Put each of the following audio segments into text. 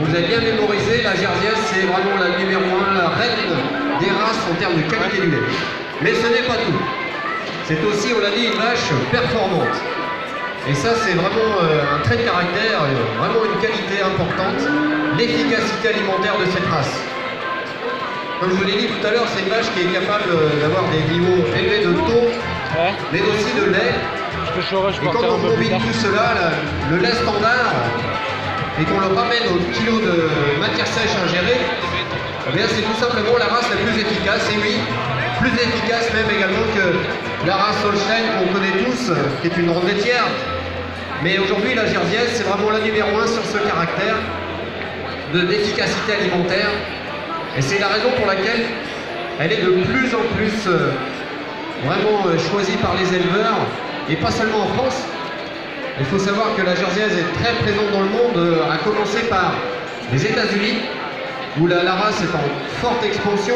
vous avez bien mémorisé, la Jersiaise, c'est vraiment la numéro 1, la reine des races en termes de qualité du lait. Mais ce n'est pas tout. C'est aussi, on l'a dit, une vache performante. Et ça, c'est vraiment un trait de caractère, vraiment une qualité importante, l'efficacité alimentaire de cette race. Comme je vous l'ai dit tout à l'heure, c'est une vache qui est capable d'avoir des niveaux élevés de taux, mais aussi de lait. Et quand on combine tout cela, le lait standard, et qu'on le ramène au kilo de matière sèche ingérée, eh bien c'est tout simplement la race la plus efficace, et oui, plus efficace même également que la race Holstein qu'on connaît tous, qui est une ronde laitière. Mais aujourd'hui, la Jersiaise, c'est vraiment la numéro 1 sur ce caractère d'efficacité alimentaire. Et c'est la raison pour laquelle elle est de plus en plus vraiment choisie par les éleveurs, et pas seulement en France. Il faut savoir que la Jersiaise est très présente dans le monde, à commencer par les États-Unis, où la race est en forte expansion.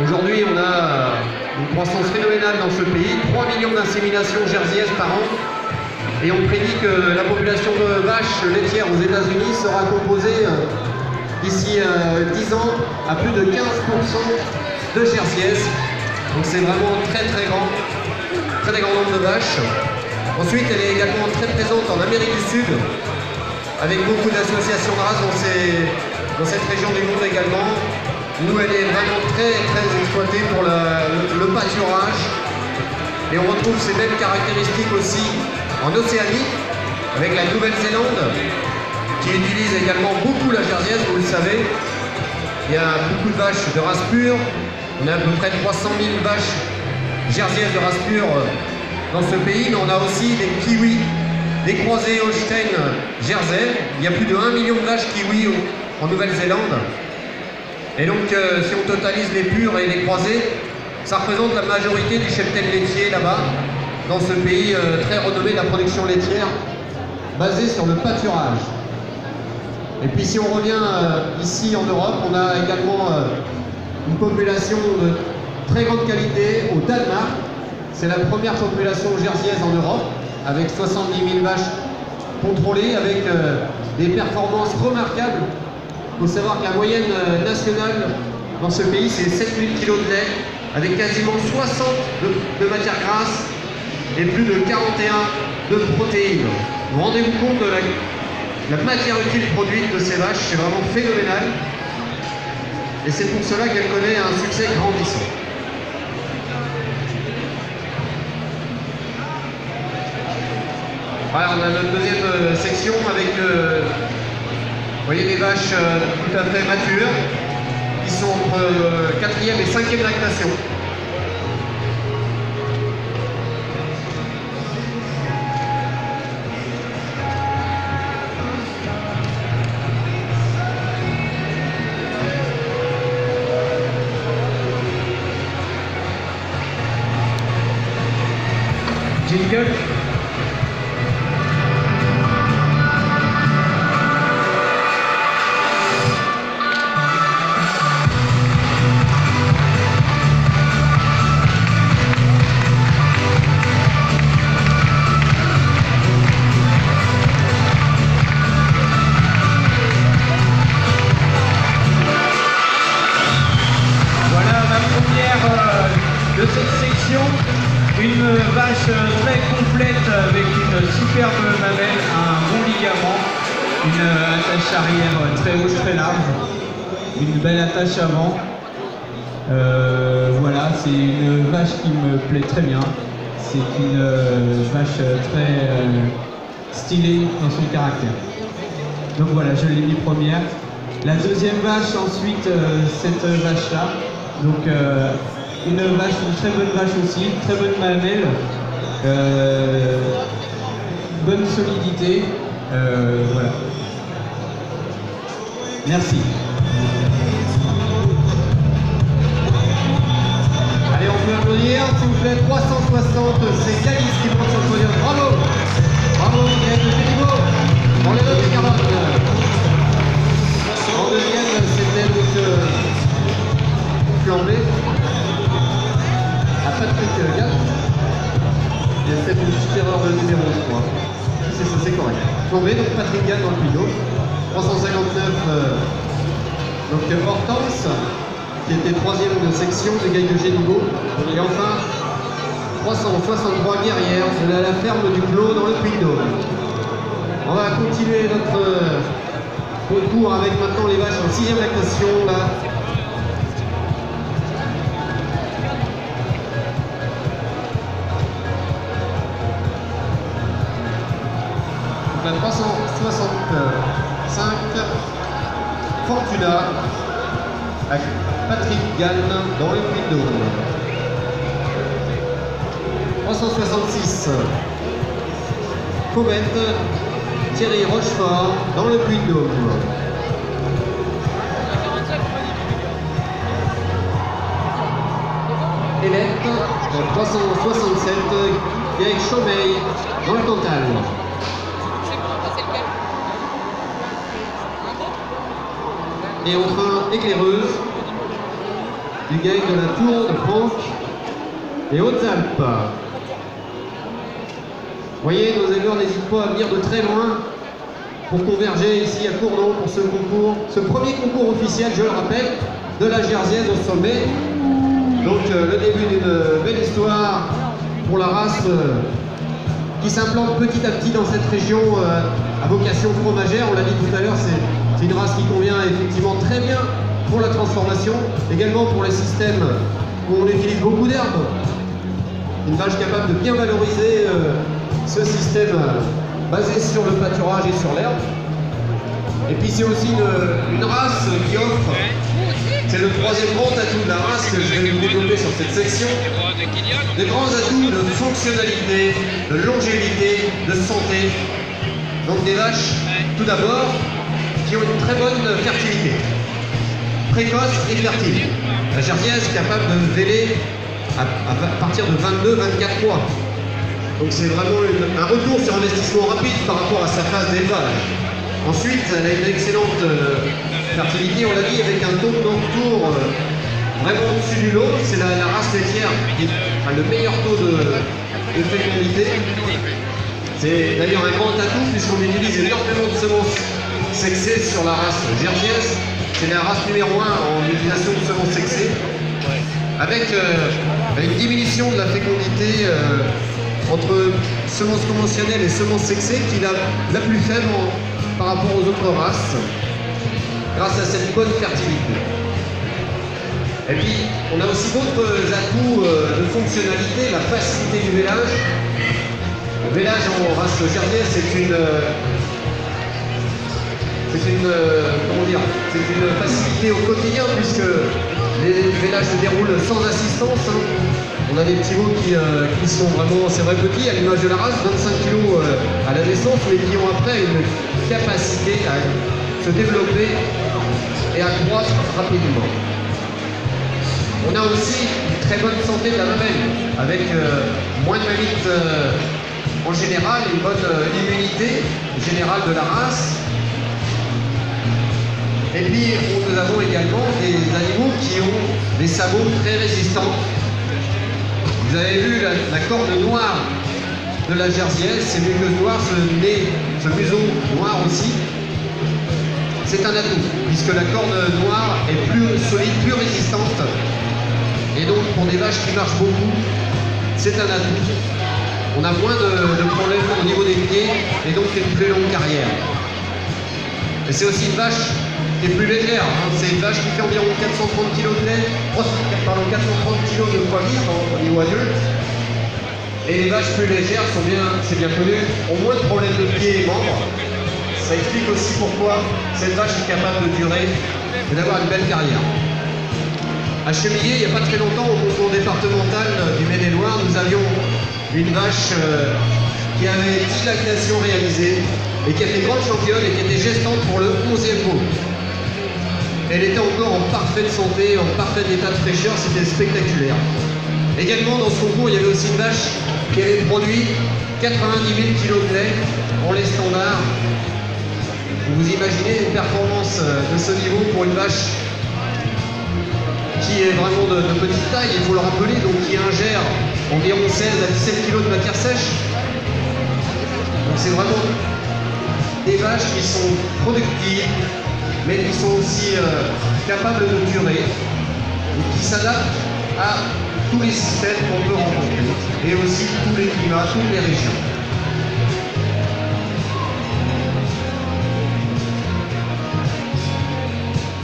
Aujourd'hui, on a une croissance phénoménale dans ce pays, 3 millions d'inséminations jersiaises par an. Et on prédit que la population de vaches laitières aux États-Unis sera composée d'ici 10 ans à plus de 15% de jersiaises. Donc c'est vraiment très grand nombre de vaches. Ensuite, elle est également très présente en Amérique du Sud, avec beaucoup d'associations de races dans cette région du monde également. Nous, elle est vraiment très exploitée pour le pâturage. Et on retrouve ces mêmes caractéristiques aussi en Océanie, avec la Nouvelle-Zélande, qui utilise également beaucoup la Jersiaise, vous le savez. Il y a beaucoup de vaches de race pure. On a à peu près 300 000 vaches jersiaises de race pure dans ce pays, mais on a aussi des kiwis, des croisés Holstein Jersey. Il y a plus de 1 million de vaches kiwis en Nouvelle-Zélande. Et donc, si on totalise les pures et les croisés, ça représente la majorité du cheptel laitier là-bas, dans ce pays très renommé de la production laitière, basé sur le pâturage. Et puis si on revient ici en Europe, on a également une population de très grande qualité au Danemark. C'est la première population jersiaise en Europe, avec 70 000 vaches contrôlées, avec des performances remarquables. Il faut savoir que la moyenne nationale dans ce pays, c'est 7 000 kg de lait, avec quasiment 60 de matières grasses et plus de 41 de protéines. Vous rendez-vous compte de la matière utile produite de ces vaches, c'est vraiment phénoménal. Et c'est pour cela qu'elle connaît un succès grandissant. Voilà, on a notre deuxième section avec, vous voyez, des vaches tout à fait matures, qui sont entre 4e et 5e lactation. Jingle. De cette section, une vache très complète avec une superbe mamelle, un bon ligament, une attache arrière très haute, très large, une belle attache avant. Voilà, c'est une vache qui me plaît très bien. C'est une vache très stylée dans son caractère. Donc voilà, je l'ai mis première. La deuxième vache, ensuite, cette vache-là. Donc une très bonne vache aussi, très bonne mamelle, bonne solidité, voilà. Merci. Allez, on peut applaudir, s'il vous plaît, 360, c'est Calice qui monte sur le podium. Bravo! Bravo, il y a du niveau. On les note les carottes. En deuxième, c'était donc flambé. À Patrick Gatt. Il y a peut-être une petite erreur de numéro, je crois. C'est correct. Flambé, donc Patrick Gatt dans le pilote. 359 Donc Hortense, qui était 3e de section de Gaille de Géniveau. Et enfin, 363 guerrières de la ferme du Clos dans le Puy-de-Dôme. On va continuer notre concours avec maintenant les vaches en 6e lactation. Là. La 365 Fortuna avec Patrick Gann dans le Puy-de-Dôme. 366 Comète Thierry Rochefort dans le Puy-de-Dôme. Hélène 367 Gaël Chaumeil dans le Cantal. Et enfin Éclaireuse du gagne de la Tour de Franck et Hautes-Alpes. Vous voyez, nos éleveurs n'hésitent pas à venir de très loin pour converger ici à Cournon pour ce concours, ce premier concours officiel, je le rappelle, de la Jersiaise au sommet. Donc le début d'une belle histoire pour la race qui s'implante petit à petit dans cette région à vocation fromagère. On l'a dit tout à l'heure, c'est une race qui convient effectivement très bien pour la transformation, également pour les systèmes où on utilise beaucoup d'herbes. Une vache capable de bien valoriser ce système basé sur le pâturage et sur l'herbe. Et puis c'est aussi une race qui offre, c'est le troisième grand atout de la race que je vais vous développer sur cette section, des grands atouts de fonctionnalité, de longévité, de santé. Donc des vaches, tout d'abord, qui ont une très bonne fertilité, précoce et fertile. La Jersiaise est capable de véler à partir de 22-24 mois. Donc c'est vraiment un retour sur investissement rapide par rapport à sa phase d'élevage. Ensuite, elle a une excellente fertilité, on l'a dit, avec un taux de retour vraiment au-dessus du lot. C'est la race laitière qui a le meilleur taux de fécondité. C'est d'ailleurs un grand atout puisqu'on utilise énormément de semences sexées sur la race Jersiaise. C'est la race numéro 1 en utilisation de semences sexées. Avec une diminution de la fécondité entre semences conventionnelles et semences sexées qui est la plus faible par rapport aux autres races, grâce à cette bonne fertilité. Et puis, on a aussi d'autres atouts de fonctionnalité, la facilité du vélage. Le vélage en race Jersiaise, c'est une facilité au quotidien puisque les vélages se déroulent sans assistance. On a des petits veaux qui sont vraiment, c'est vrai, petits à l'image de la race, 25 kg à la naissance, mais qui ont après une capacité à se développer et à croître rapidement. On a aussi une très bonne santé de la mamelle, avec moins de mammites en général, une bonne immunité générale de la race. Et puis, nous avons également des animaux qui ont des sabots très résistants. Vous avez vu la corne noire de la Jersiaise, c'est muqueuse noire, ce museau noir aussi. C'est un atout, puisque la corne noire est plus solide, plus résistante. Et donc, pour des vaches qui marchent beaucoup, c'est un atout. On a moins de problèmes au niveau des pieds, et donc une plus longue carrière. Et c'est aussi une vache qui est plus légère, c'est une vache qui fait environ 430 kg de lait, 430 kg de poids vif au niveau adulte. Et les vaches plus légères sont bien, c'est bien connu, ont moins de problèmes de pieds et membres. Ça explique aussi pourquoi cette vache est capable de durer et d'avoir une belle carrière. À Chemillé, il n'y a pas très longtemps, au concours départemental du Maine-et-Loire, nous avions une vache qui avait 10 lactations réalisées et qui a fait grande championne et qui était gestante pour le 11e veau. Elle était encore en parfaite santé, en parfait état de fraîcheur, c'était spectaculaire. Également dans ce concours, il y avait aussi une vache qui avait produit 90 000 kg de lait en lait standard. Vous imaginez une performance de ce niveau pour une vache qui est vraiment de petite taille, il faut le rappeler, donc qui ingère environ 16 à 17 kg de matière sèche. Donc c'est vraiment des vaches qui sont productives, mais qui sont aussi capable de durer et qui s'adapte à tous les systèmes qu'on peut rencontrer et aussi tous les climats, toutes les régions.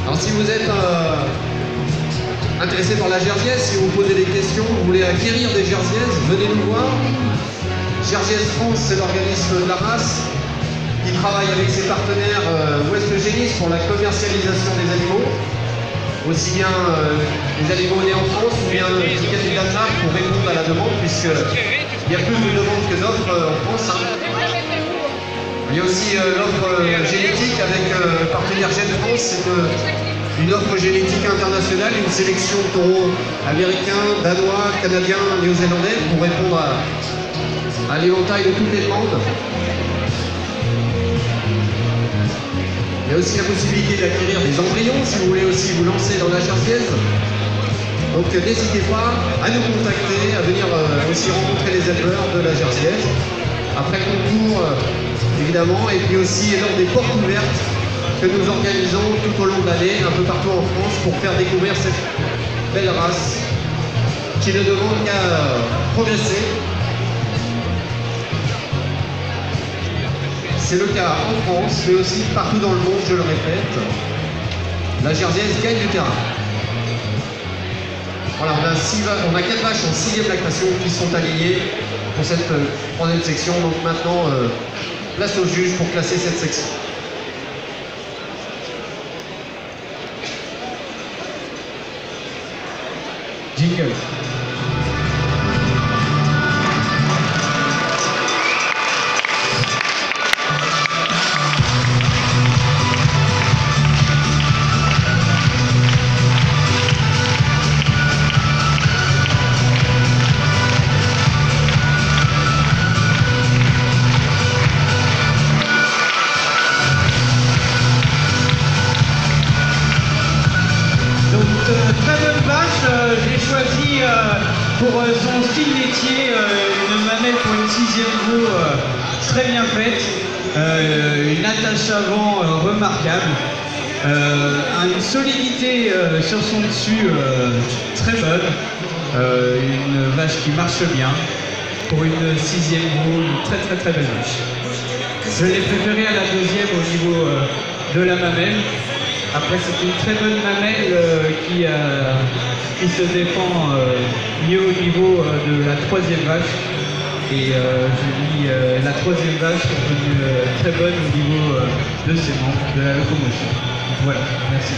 Alors si vous êtes intéressé par la jersiaise, si vous posez des questions, vous voulez acquérir des jersiaises, venez nous voir. Jersiaise France, c'est l'organisme de la race qui travaille avec ses partenaires Ouest Génis pour la commercialisation des animaux, aussi bien les animaux nés en France ou bien étiquetés du Danemark pour répondre à la demande, puisqu'il y a plus de demandes que d'offres en France. Il y a aussi l'offre génétique avec le partenaire Gène France, c'est une offre génétique internationale, une sélection de taureaux américains, danois, canadiens, néo-zélandais pour répondre à l'éventail de toutes les demandes. Il y a aussi la possibilité d'acquérir des embryons si vous voulez aussi vous lancer dans la jersiaise. Donc n'hésitez pas à nous contacter, à venir aussi rencontrer les éleveurs de la jersiaise. Après concours, évidemment, et puis aussi lors des portes ouvertes que nous organisons tout au long de l'année, un peu partout en France, pour faire découvrir cette belle race qui ne demande qu'à progresser. C'est le cas en France, mais aussi partout dans le monde, je le répète. La jersiaise gagne du terrain. Voilà, on a 4 vaches en 6e lactation qui sont alignées pour cette 3e section. Donc maintenant, place au juge pour classer cette section. Jingle. Pour son style laitier, une mamelle pour une 6e roue très bien faite, une attache avant remarquable, une solidité sur son dessus très bonne, une vache qui marche bien pour une 6e roue, une très belle vache. Je l'ai préférée à la 2e au niveau de la mamelle. Après, c'est une très bonne mamelle qui se défend mieux au niveau de la 3e vache. Et je dis la 3e vache est devenue très bonne au niveau de ses membres, de la locomotion. Voilà, merci.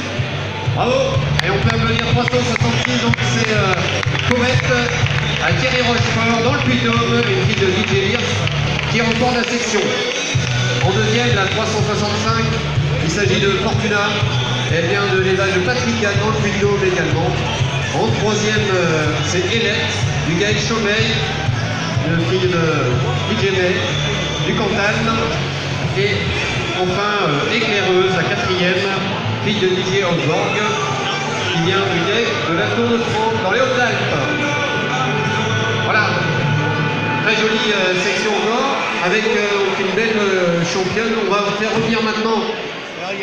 Bravo! Et on peut applaudir 366, donc c'est Corette à Thierry Rochefort dans le Puy-de-Dôme, une fille de DJ Lierce qui remporte la section. En 2e, la 365, il s'agit de Fortuna. Elle vient de l'élevage de Patrick Gann dans le Puy-de-Dôme également. En 3e, c'est Hélène du Gaël Chaumeil, une fille de DJ May du Cantal. Et enfin, Éclaireuse, la 4e, fille de Didier Osborg, qui vient du Gaël de la Tour de France dans les Hautes-Alpes. Voilà, très jolie section encore, avec une belle championne. On va faire revenir maintenant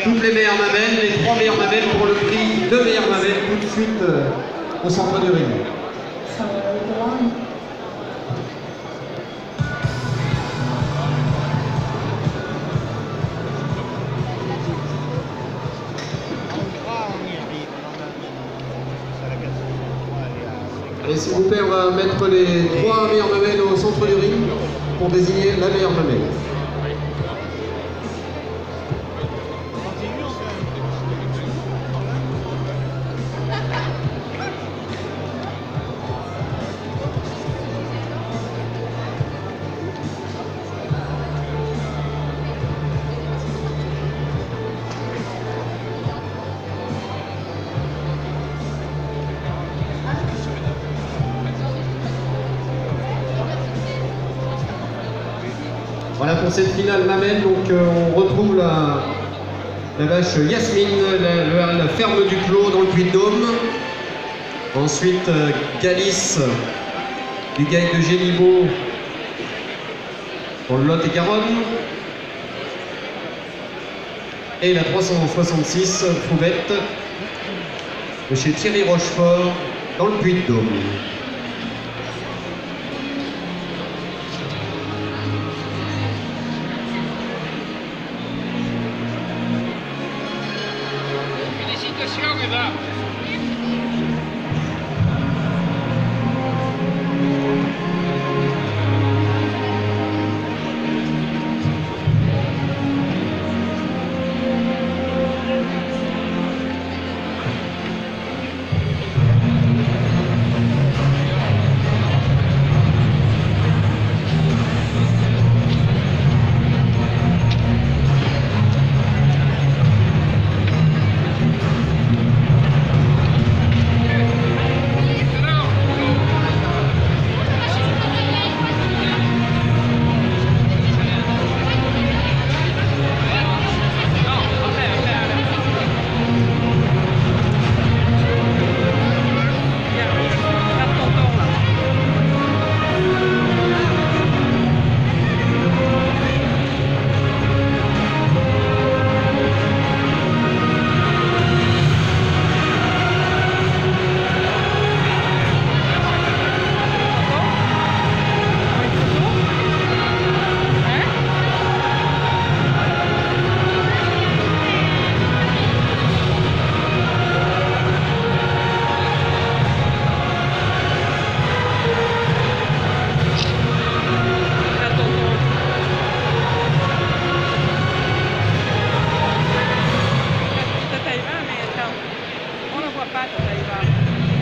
toutes les meilleures mamelles, les 3 meilleures mamelles pour le prix de meilleures mamelles tout de suite au centre du ring. Et s'il vous plaît, on va mettre les 3 meilleures mamelles au centre du ring pour désigner la meilleure mamelle. Voilà pour cette finale mamelle, donc on retrouve la vache Yasmine, la ferme du Clos dans le Puy-de-Dôme. Ensuite Galice du Gaël de Géniveau dans le Lot-et-Garonne. Et la 366 Prouvette de chez Thierry Rochefort dans le Puy-de-Dôme. Félicitations, mesdames.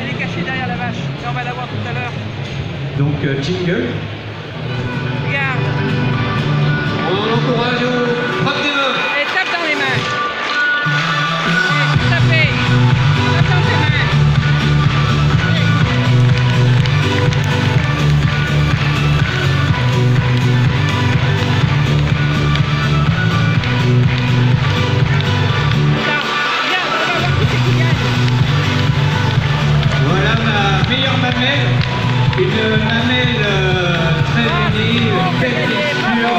Elle est cachée derrière la vache. Et on va la voir tout à l'heure. Donc, jingle. Regarde. On encourage au frappe des mains. Et tape dans les mains. Et tapez. Tape dans tes mains. Voilà ma meilleure mamelle, une mamelle très vénée, belle texture,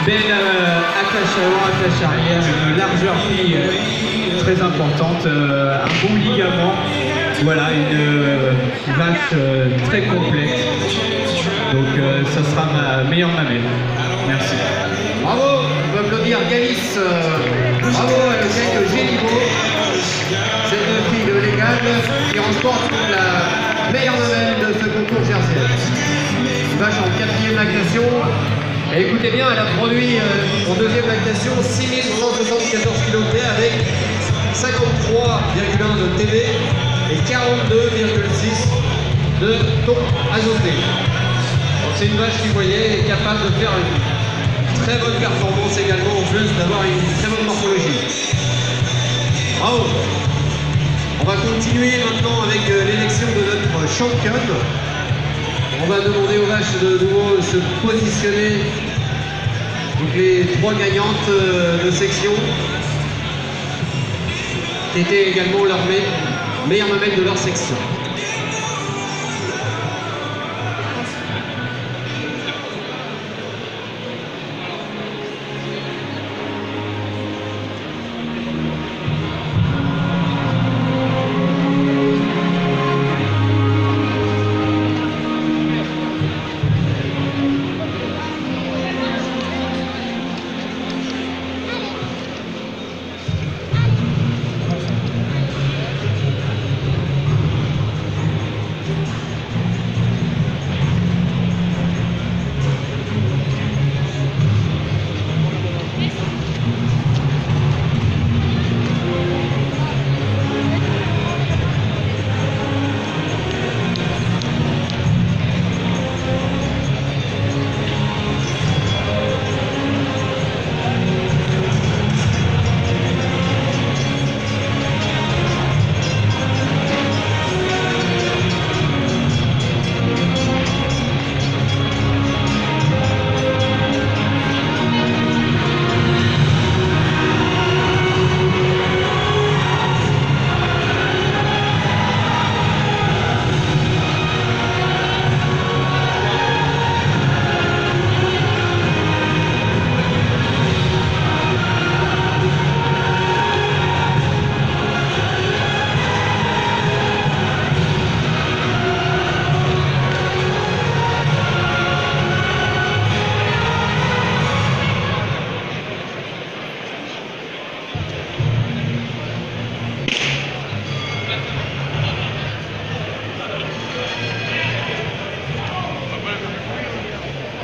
belle attache avant, attache arrière, une largeur plie très importante, un bon ligament, voilà une vache très complète, donc ça sera ma meilleure mamelle. Merci. Bravo, on peut applaudir Galice. Bravo à le Géliveau. Cette fille de Légal qui remporte la meilleure mamelle de ce concours jersey. Vache en 4e lactation. Et écoutez bien, elle a produit en 2e lactation 6174 kg de lait avec 53,1 de TV et 42,6 de ton azoté. Donc c'est une vache qui, vous voyez, est capable de faire une très bonne performance également, en plus d'avoir une très bonne morphologie. Bravo! On va continuer maintenant avec l'élection de notre championne. On va demander aux vaches de nouveau de se positionner. Donc les 3 gagnantes de section, qui étaient également leur meilleure mamelle de leur section.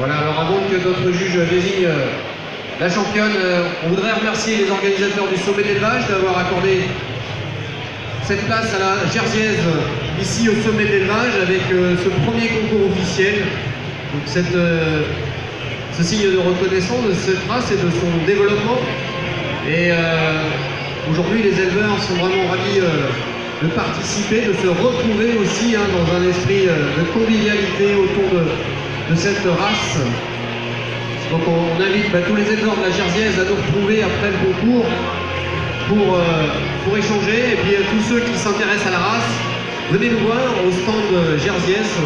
Voilà, alors avant que notre juge désigne la championne, on voudrait remercier les organisateurs du sommet d'élevage d'avoir accordé cette place à la Jerseynaise ici au sommet d'élevage avec ce premier concours officiel. Donc ce signe de reconnaissance de cette race et de son développement. Et aujourd'hui, les éleveurs sont vraiment ravis de participer, de se retrouver aussi dans un esprit de convivialité autour de cette race. Donc on invite tous les éleveurs de la Jerseynaise à nous retrouver après le concours pour échanger. Et puis tous ceux qui s'intéressent à la race, venez nous voir au stand Jerseynaise.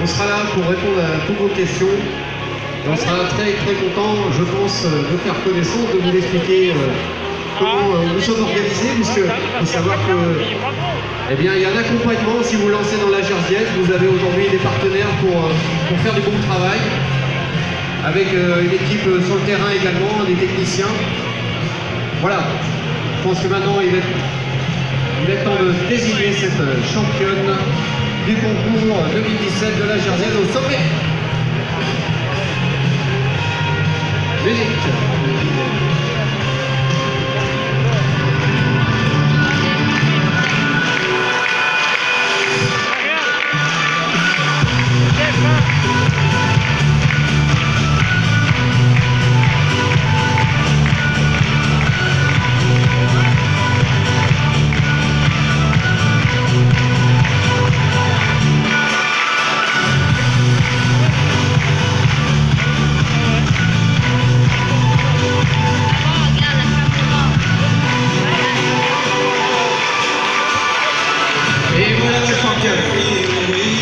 On sera là pour répondre à toutes vos questions. Et on sera très très content, je pense, de faire connaissance, de vous expliquer comment nous sommes organisés, puisque il faut savoir que il y a un accompagnement si vous lancez dans la Jerseynaise. Vous avez aujourd'hui des partenaires pour faire du bon travail, avec une équipe sur le terrain également, des techniciens. Voilà, je pense que maintenant il est temps de désigner cette championne du concours 2017 de la Jerseynaise au sommet. Musique.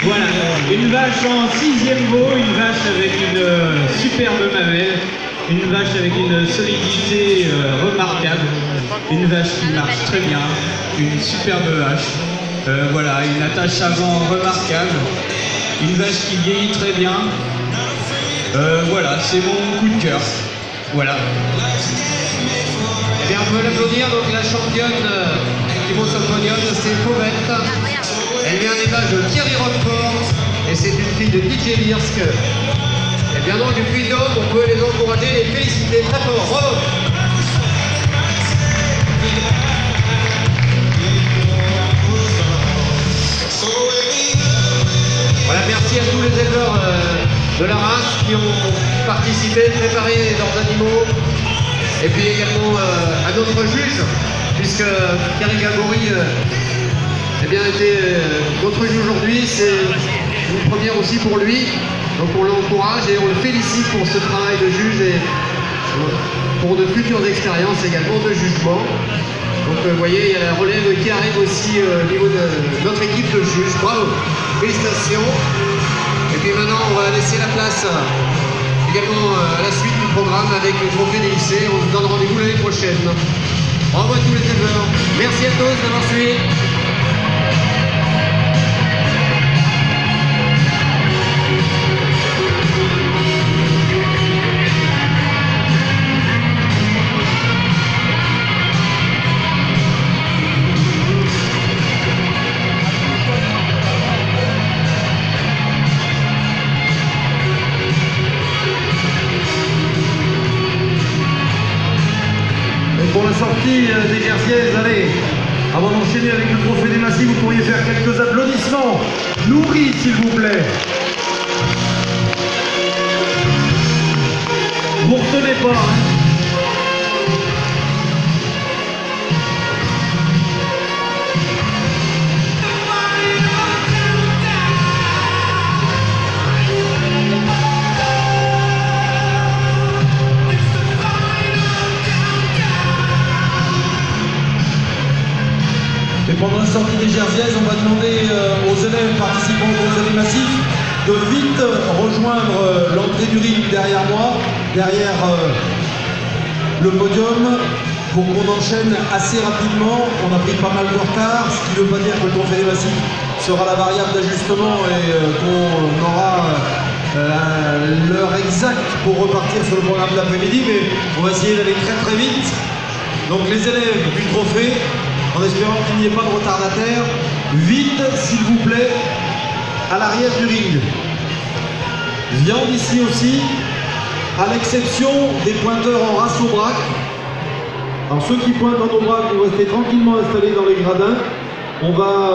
Voilà, une vache en 6e veau, une vache avec une superbe mamelle, une vache avec une solidité remarquable, une vache qui marche très bien, une superbe vache, voilà, une attache avant remarquable, une vache qui vieillit très bien, voilà, c'est mon coup de cœur, voilà. Eh bien, on peut l'applaudir, donc la championne qui monte sur le podium, c'est Fauvette. Elle vient d'élevage de Thierry Roquefort et c'est une fille de DJ Lirsk. Et bien donc, du Puy-de-Dôme, on peut les encourager, les féliciter très fort. Bravo! Voilà, merci à tous les éleveurs de la race qui ont participé, préparé leurs animaux. Et puis également à notre juge, puisque Thierry Gabory était notre juge aujourd'hui. C'est une première aussi pour lui. Donc on l'encourage et on le félicite pour ce travail de juge et pour de futures expériences également de jugement. Donc vous voyez, il y a la relève qui arrive aussi au niveau de notre équipe de juges. Bravo, félicitations. Et puis maintenant on va laisser la place également à la suite du programme avec le trophée des lycées. On se donne rendez-vous l'année prochaine. Bravo à tous les éleveurs. Merci à tous d'avoir suivi. Pour la sortie des Jerseyaises, allez, avant d'enchaîner avec le trophée des massifs, vous pourriez faire quelques applaudissements. Nourris, s'il vous plaît. Vous retenez pas, hein. Et pendant la sortie des Jerseyaises, on va demander aux élèves participants au trophée massif de vite rejoindre l'entrée du ring derrière moi, derrière le podium, pour qu'on enchaîne assez rapidement. On a pris pas mal de retard, ce qui ne veut pas dire que le trophée massif sera la variable d'ajustement et qu'on aura l'heure exacte pour repartir sur le programme d'après-midi, mais on va essayer d'aller très très vite. Donc les élèves du trophée, en espérant qu'il n'y ait pas de retardataire, vite s'il vous plaît, à l'arrière du ring. Viande ici aussi, à l'exception des pointeurs en race au braque. Alors ceux qui pointent en aubrac, vous restez tranquillement installés dans les gradins. On va